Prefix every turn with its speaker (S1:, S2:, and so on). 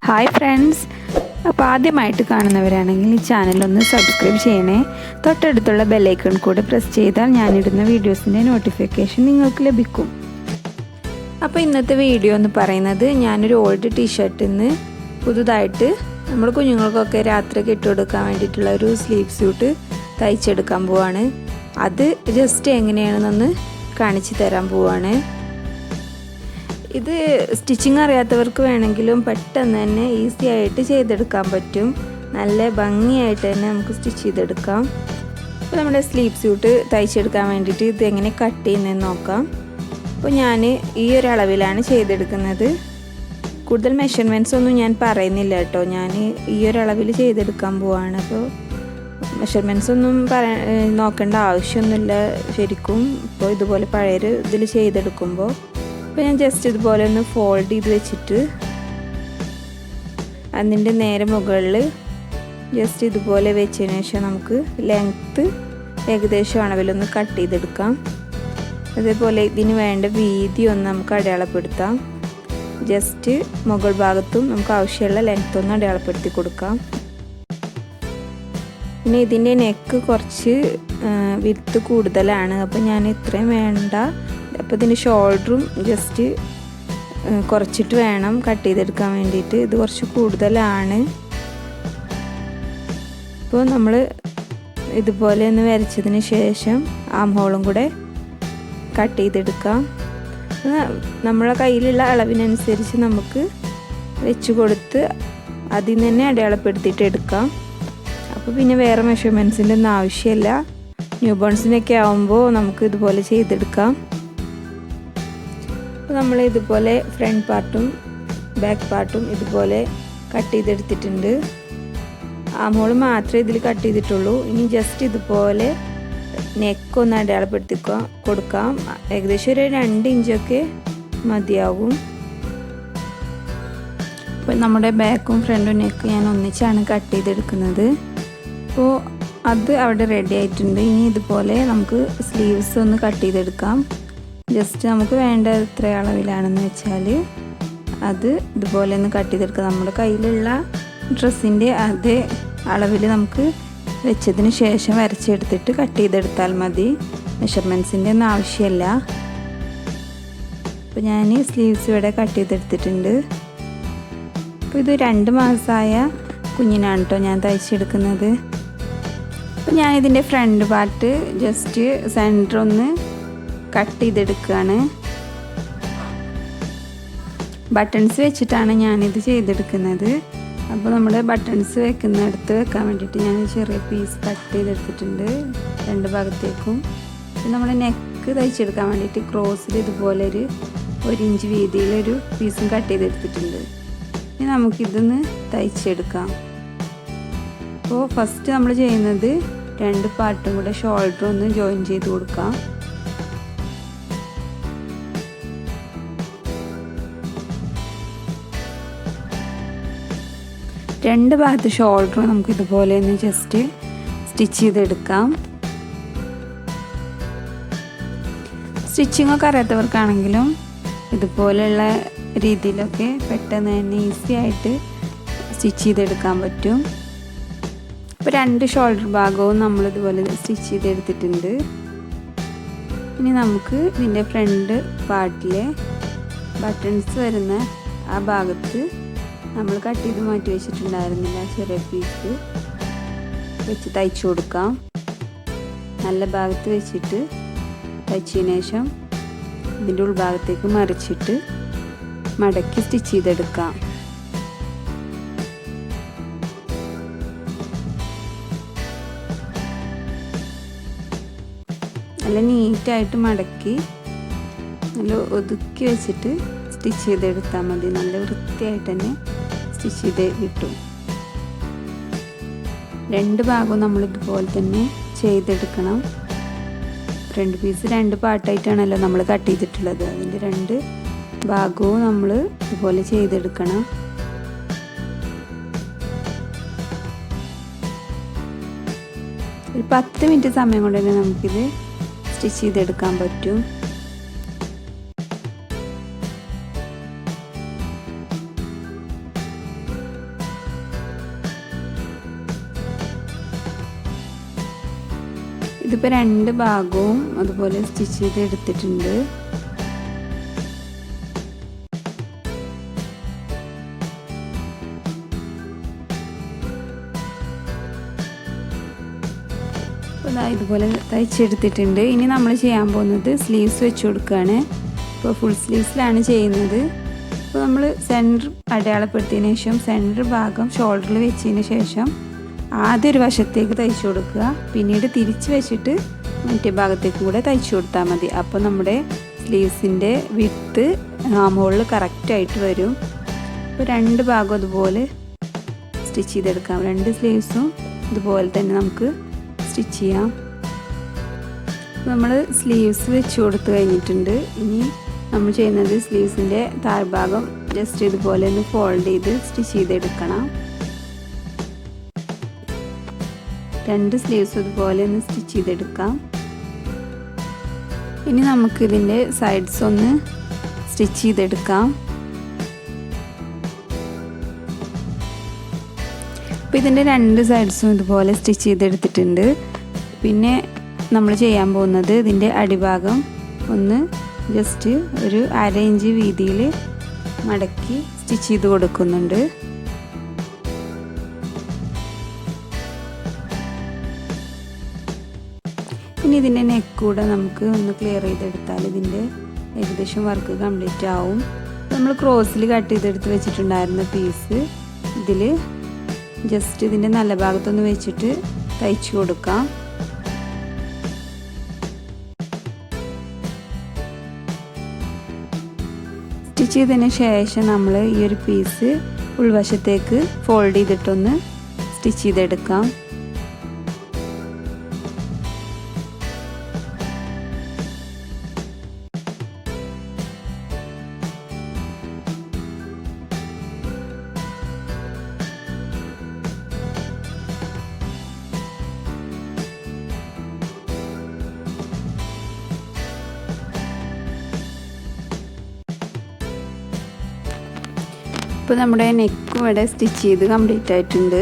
S1: Hi friends, അപ്പോൾ ആദ്യമായിട്ട് കാണുന്നവരാണെങ്കിൽ ഈ ചാനലൊന്ന് സബ്സ്ക്രൈബ് ചെയ്യണേ. തൊട്ടടുത്തുള്ള ബെല്ലൈക്കൺ കൂടെ പ്രസ് ചെയ്താൽ ഞാനിടുന്ന വീഡിയോസിൻ്റെ നോട്ടിഫിക്കേഷൻ നിങ്ങൾക്ക് ലഭിക്കും. അപ്പോൾ ഇന്നത്തെ വീഡിയോ എന്ന് പറയുന്നത് ഞാനൊരു ഓൾഡ് ടീഷർട്ടിൽ നിന്ന് പുതുതായിട്ട് നമ്മൾ കുഞ്ഞുങ്ങൾക്കൊക്കെ രാത്രിയൊക്കെ ഇട്ട് കൊടുക്കാൻ വേണ്ടിയിട്ടുള്ള ഒരു സ്ലീവ് സ്യൂട്ട് തയ്ച്ചെടുക്കാൻ പോവാണ്. അത് ജസ്റ്റ് എങ്ങനെയാണെന്നൊന്ന് കാണിച്ചു തരാൻ പോവാണ്. ഇത് സ്റ്റിച്ചിങ് അറിയാത്തവർക്ക് വേണമെങ്കിലും പെട്ടെന്ന് തന്നെ ഈസി ആയിട്ട് ചെയ്തെടുക്കാൻ പറ്റും. നല്ല ഭംഗിയായിട്ട് തന്നെ നമുക്ക് സ്റ്റിച്ച് ചെയ്തെടുക്കാം. അപ്പോൾ നമ്മുടെ സ്ലീവ് സ്യൂട്ട് തയ്ച്ചെടുക്കാൻ വേണ്ടിയിട്ട് ഇത് എങ്ങനെ കട്ട് ചെയ്യുന്നതെന്ന് നോക്കാം. അപ്പോൾ ഞാൻ ഈ ഒരു അളവിലാണ് ചെയ്തെടുക്കുന്നത്. കൂടുതൽ മെഷർമെൻറ്റ്സ് ഒന്നും ഞാൻ പറയുന്നില്ല കേട്ടോ. ഞാൻ ഈ ഒരു അളവിൽ ചെയ്തെടുക്കാൻ പോവാണ്. അപ്പോൾ മെഷർമെൻറ്റ്സ് ഒന്നും നോക്കേണ്ട ആവശ്യമൊന്നുമില്ല ശരിക്കും. ഇപ്പോൾ ഇതുപോലെ പഴയൊരു ഇതിൽ ചെയ്തെടുക്കുമ്പോൾ അപ്പോൾ ഞാൻ ജസ്റ്റ് ഇതുപോലെ ഒന്ന് ഫോൾഡ് ചെയ്ത് വെച്ചിട്ട് അതിൻ്റെ നേരെ മുകളിൽ ജസ്റ്റ് ഇതുപോലെ വെച്ചതിന് ശേഷം നമുക്ക് ലെങ്ത്ത് ഏകദേശം അളവിലൊന്ന് കട്ട് ചെയ്തെടുക്കാം. അതേപോലെ ഇതിന് വേണ്ട വീതി ഒന്ന് നമുക്ക് അടയാളപ്പെടുത്താം. ജസ്റ്റ് മുകൾ ഭാഗത്തും നമുക്ക് ആവശ്യമുള്ള ലെങ്ത്ത് ഒന്ന് അടയാളപ്പെടുത്തി കൊടുക്കാം. പിന്നെ ഇതിൻ്റെ നെക്ക് കുറച്ച് വിഡ്ത്ത് കൂടുതലാണ്. അപ്പോൾ ഞാൻ ഇത്രയും വേണ്ട. അപ്പോൾ ഇതിൻ്റെ ഷോൾഡറും ജസ്റ്റ് കുറച്ചിട്ട് വേണം കട്ട് ചെയ്തെടുക്കാൻ വേണ്ടിയിട്ട്. ഇത് കുറച്ച് കൂടുതലാണ്. അപ്പോൾ നമ്മൾ ഇതുപോലെ ഒന്ന് വരച്ചതിന് ശേഷം ആം ഹോളും കൂടെ കട്ട് ചെയ്തെടുക്കാം. നമ്മളെ കയ്യിലുള്ള അളവിനനുസരിച്ച് നമുക്ക് വെച്ച് കൊടുത്ത് അതിൽ നിന്ന് തന്നെ അടയാളപ്പെടുത്തിയിട്ട് എടുക്കാം. അപ്പോൾ പിന്നെ വേറെ മെഷർമെൻറ്റ്സിൻ്റെ ഒന്നും ആവശ്യമില്ല. ന്യൂ ബോൺസിനൊക്കെ ആവുമ്പോൾ നമുക്ക് ഇതുപോലെ ചെയ്തെടുക്കാം. അപ്പോൾ നമ്മൾ ഇതുപോലെ ഫ്രണ്ട് പാർട്ടും ബാക്ക് പാർട്ടും ഇതുപോലെ കട്ട് ചെയ്തെടുത്തിട്ടുണ്ട്. ആം ഹോൾ മാത്രമേ ഇതിൽ കട്ട് ചെയ്തിട്ടുള്ളൂ. ഇനി ജസ്റ്റ് ഇതുപോലെ നെക്കൊന്ന് അടയാളപ്പെടുത്തി കൊടുക്കാം. ഏകദേശം ഒരു 2 ഇഞ്ചൊക്കെ മതിയാവും. അപ്പോൾ നമ്മുടെ ബാക്കും ഫ്രണ്ടും നെക്ക് ഞാൻ ഒന്നിച്ചാണ് കട്ട് ചെയ്തെടുക്കുന്നത്. അപ്പോൾ അത് അവിടെ റെഡി ആയിട്ടുണ്ട്. ഇനി ഇതുപോലെ നമുക്ക് സ്ലീവ്സ് ഒന്ന് കട്ട് ചെയ്തെടുക്കാം. ജസ്റ്റ് നമുക്ക് വേണ്ട എത്ര അളവിലാണെന്ന് വെച്ചാൽ അത് ഇതുപോലെ ഒന്ന് കട്ട് ചെയ്തെടുക്കാം. നമ്മുടെ കയ്യിലുള്ള ഡ്രസ്സിൻ്റെ അതേ അളവിൽ നമുക്ക് വെച്ചതിന് ശേഷം വരച്ചെടുത്തിട്ട് കട്ട് ചെയ്തെടുത്താൽ മതി. മെഷർമെൻറ്റ്സിൻ്റെ ഒന്നും ആവശ്യമില്ല. അപ്പോൾ ഞാൻ സ്ലീവ്സ് ഇവിടെ കട്ട് ചെയ്തെടുത്തിട്ടുണ്ട്. അപ്പോൾ ഇത് 2 മാസമായ കുഞ്ഞിനാണ് കേട്ടോ ഞാൻ തയ്ച്ചെടുക്കുന്നത്. അപ്പോൾ ഞാനിതിൻ്റെ ഫ്രണ്ട് പാർട്ട് ജസ്റ്റ് സെൻറ്റർ ഒന്ന് കട്ട് ചെയ്തെടുക്കുകയാണ്. ബട്ടൺസ് വെച്ചിട്ടാണ് ഞാനിത് ചെയ്തെടുക്കുന്നത്. അപ്പോൾ നമ്മൾ ബട്ടൺസ് വെക്കുന്നിടത്ത് വെക്കാൻ വേണ്ടിയിട്ട് ഞാൻ ചെറിയ പീസ് കട്ട് ചെയ്തെടുത്തിട്ടുണ്ട് 2 ഭാഗത്തേക്കും. പിന്നെ നമ്മൾ നെക്ക് തയ്ച്ചെടുക്കാൻ വേണ്ടിയിട്ട് ക്രോസിൽ ഇതുപോലെ ഒരു 1 ഇഞ്ച് വീതിയിലൊരു പീസും കട്ട് ചെയ്തെടുത്തിട്ടുണ്ട്. ഇനി നമുക്കിതൊന്ന് തയ്ച്ചെടുക്കാം. അപ്പോൾ ഫസ്റ്റ് നമ്മൾ ചെയ്യുന്നത് 2 പാർട്ടും കൂടെ ഷോൾഡർ ഒന്ന് ജോയിൻ ചെയ്ത് കൊടുക്കാം. രണ്ട് ഭാഗത്ത് ഷോൾഡർ നമുക്ക് ഇതുപോലെ ഒന്ന് ജസ്റ്റ് സ്റ്റിച്ച് ചെയ്തെടുക്കാം. സ്റ്റിച്ചിങ് ഒക്കെ അറിയാത്തവർക്കാണെങ്കിലും ഇതുപോലെയുള്ള രീതിയിലൊക്കെ പെട്ടെന്ന് തന്നെ ഈസി ആയിട്ട് സ്റ്റിച്ച് ചെയ്തെടുക്കാൻ പറ്റും. ഇപ്പോൾ 2 ഷോൾഡർ ഭാഗവും നമ്മളിതുപോലെ സ്റ്റിച്ച് ചെയ്തെടുത്തിട്ടുണ്ട്. ഇനി നമുക്ക് ഇതിൻ്റെ ഫ്രണ്ട് പാർട്ടിലെ ബട്ടൺസ് വരുന്ന ആ ഭാഗത്ത് നമ്മൾ കട്ട് ചെയ്ത് മാറ്റി വെച്ചിട്ടുണ്ടായിരുന്നില്ല ചെറിയ പീസ് വെച്ച് തയ്ച്ചു കൊടുക്കാം. നല്ല ഭാഗത്ത് വെച്ചിട്ട് തയ്ച്ചതിന് ശേഷം ഇതിൻ്റെ ഉൾഭാഗത്തേക്ക് മറിച്ചിട്ട് മടക്കി സ്റ്റിച്ച് ചെയ്തെടുക്കാം. നല്ല നീറ്റായിട്ട് മടക്കി നല്ല ഒതുക്കി വെച്ചിട്ട് സ്റ്റിച്ച് ചെയ്തെടുത്താൽ മതി. നല്ല വൃത്തിയായിട്ട് തന്നെ സ്റ്റിച്ച് ചെയ്ത് കിട്ടും. 2 ഭാഗവും നമ്മളിതുപോലെ തന്നെ ചെയ്തെടുക്കണം. ഫ്രണ്ട് പീസ് 2 പാർട്ടായിട്ടാണല്ലോ നമ്മൾ കട്ട് ചെയ്തിട്ടുള്ളത്. അതിൻ്റെ 2 ഭാഗവും നമ്മൾ ഇതുപോലെ ചെയ്തെടുക്കണം. ഒരു 10 മിനിറ്റ് സമയം കൊണ്ട് തന്നെ നമുക്കിത് സ്റ്റിച്ച് ചെയ്തെടുക്കാൻ പറ്റും. ഇതിപ്പോൾ രണ്ട് ഭാഗവും അതുപോലെ സ്റ്റിച്ച് ചെയ്ത് എടുത്തിട്ടുണ്ട്. ഇതുപോലെ തയ്ച്ചെടുത്തിട്ടുണ്ട്. ഇനി നമ്മൾ ചെയ്യാൻ പോകുന്നത് സ്ലീവ്സ് വെച്ച് കൊടുക്കുകയാണ്. ഇപ്പോൾ ഫുൾ സ്ലീവ്സിലാണ് ചെയ്യുന്നത്. അപ്പോൾ നമ്മൾ സെൻറ്റർ അടയാളപ്പെടുത്തിയതിന് ശേഷം സെൻറ്റർ ഭാഗം ഷോൾഡറിൽ വെച്ചതിന് ശേഷം ആദ്യം ഒരു വശത്തേക്ക് തയ്ച്ചു കൊടുക്കുക. പിന്നീട് തിരിച്ച് വെച്ചിട്ട് മറ്റേ ഭാഗത്തേക്ക് കൂടെ തയ്ച്ചു കൊടുത്താൽ മതി. അപ്പോൾ നമ്മുടെ സ്ലീവ്സിൻ്റെ വിഡ്ത്ത് മുകളിൽ കറക്റ്റായിട്ട് വരും. അപ്പോൾ രണ്ട് ഭാഗം അതുപോലെ സ്റ്റിച്ച് ചെയ്തെടുക്കാം. രണ്ട് സ്ലീവ്സും ഇതുപോലെ തന്നെ നമുക്ക് സ്റ്റിച്ച് ചെയ്യാം. നമ്മൾ സ്ലീവ്സ് വെച്ച് കൊടുത്ത് കഴിഞ്ഞിട്ടുണ്ട്. ഇനി നമ്മൾ ചെയ്യുന്നത് സ്ലീവ്സിൻ്റെ താഴ്ഭാഗം ജസ്റ്റ് ഇതുപോലെ ഒന്ന് ഫോൾഡ് ചെയ്ത് സ്റ്റിച്ച് ചെയ്തെടുക്കണം. രണ്ട് സ്ലീവ്സ് ഇതുപോലെ ഒന്ന് സ്റ്റിച്ച് ചെയ്തെടുക്കാം. ഇനി നമുക്ക് ഇതിൻ്റെ സൈഡ്സ് ഒന്ന് സ്റ്റിച്ച് ചെയ്തെടുക്കാം. അപ്പോൾ ഇതിൻ്റെ രണ്ട് സൈഡ്സും ഇതുപോലെ സ്റ്റിച്ച് ചെയ്തെടുത്തിട്ടുണ്ട്. പിന്നെ നമ്മൾ ചെയ്യാൻ പോകുന്നത് ഇതിൻ്റെ അടിഭാഗം ഒന്ന് ജസ്റ്റ് ഒരു 1/2 ഇഞ്ച് വീതിയിൽ മടക്കി സ്റ്റിച്ച് ചെയ്ത് കൊടുക്കുന്നുണ്ട്. ഇനി ഇതിൻ്റെ നെക്ക് കൂടെ നമുക്ക് ഒന്ന് ക്ലിയർ ചെയ്തെടുത്താൽ ഇതിൻ്റെ ഏകദേശം വർക്ക് കംപ്ലീറ്റ് ആവും. നമ്മൾ ക്രോസിൽ കട്ട് ചെയ്തെടുത്ത് വെച്ചിട്ടുണ്ടായിരുന്ന പീസ് ഇതിൽ ജസ്റ്റ് ഇതിൻ്റെ നല്ല ഭാഗത്തൊന്ന് വെച്ചിട്ട് തയ്ച്ചു കൊടുക്കാം. സ്റ്റിച്ച് ചെയ്തതിന് ശേഷം നമ്മൾ ഈ ഒരു പീസ് ഉൾവശത്തേക്ക് ഫോൾഡ് ചെയ്തിട്ടൊന്ന് സ്റ്റിച്ച് ചെയ്തെടുക്കാം. ഇപ്പോൾ നമ്മുടെ നെക്കും ഇവിടെ സ്റ്റിച്ച് ചെയ്ത് കംപ്ലീറ്റ് ആയിട്ടുണ്ട്.